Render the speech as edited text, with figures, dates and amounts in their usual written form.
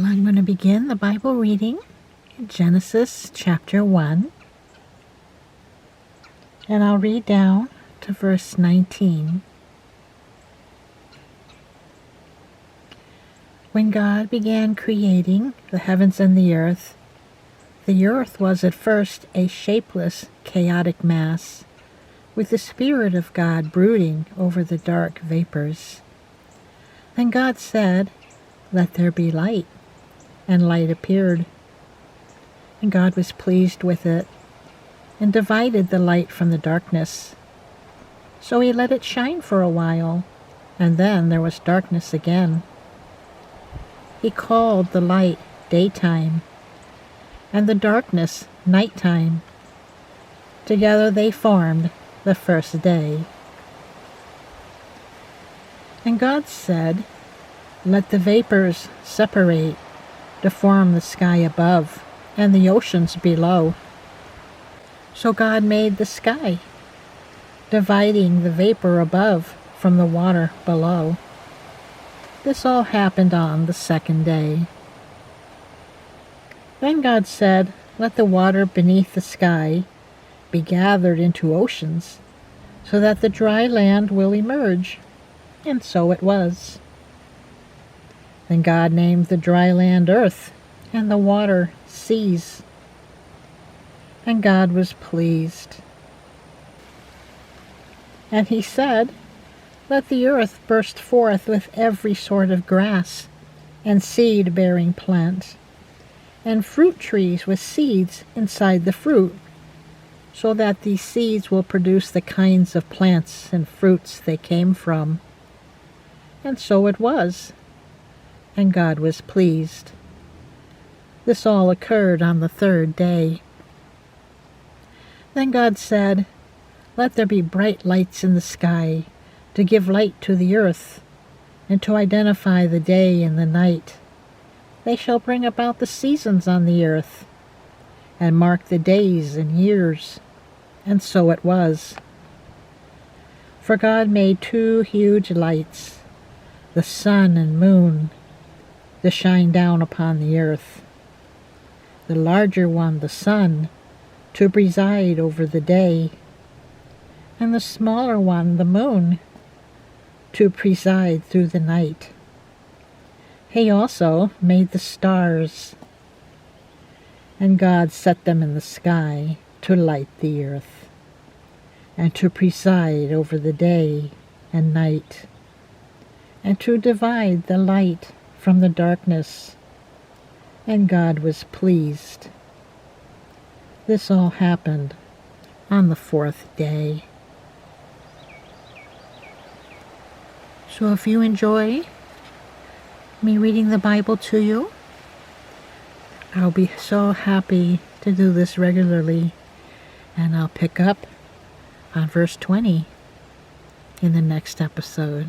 Well, I'm going to begin the Bible reading in Genesis chapter 1, and I'll read down to verse 19. When God began creating the heavens and the earth was at first a shapeless, chaotic mass, with the Spirit of God brooding over the dark vapors. Then God said, "Let there be light," and light appeared. And God was pleased with it, and divided the light from the darkness. So he let it shine for a while, and then there was darkness again. He called the light daytime, and the darkness nighttime. Together they formed the first day. And God said, "Let the vapors separate to form the sky above and the oceans below." So God made the sky, dividing the vapor above from the water below. This all happened on the second day. Then God said, "Let the water beneath the sky be gathered into oceans, so that the dry land will emerge." And so it was. Then God named the dry land earth, and the water seas. And God was pleased. And he said, "Let the earth burst forth with every sort of grass, and seed-bearing plant, and fruit trees with seeds inside the fruit, so that these seeds will produce the kinds of plants and fruits they came from." And so it was, and God was pleased. This all occurred on the third day. Then God said, "Let there be bright lights in the sky, to give light to the earth, and to identify the day and the night. They shall bring about the seasons on the earth, and mark the days and years." And so it was. For God made 2 huge lights, the sun and moon, to shine down upon the earth. The larger one, the sun, to preside over the day, and the smaller one, the moon, to preside through the night. He also made the stars, and God set them in the sky to light the earth, and to preside over the day and night, and to divide the light from the darkness. And God was pleased. This all happened on the 4th day. So if you enjoy me reading the Bible to you, I'll be so happy to do this regularly, and I'll pick up on verse 20 in the next episode.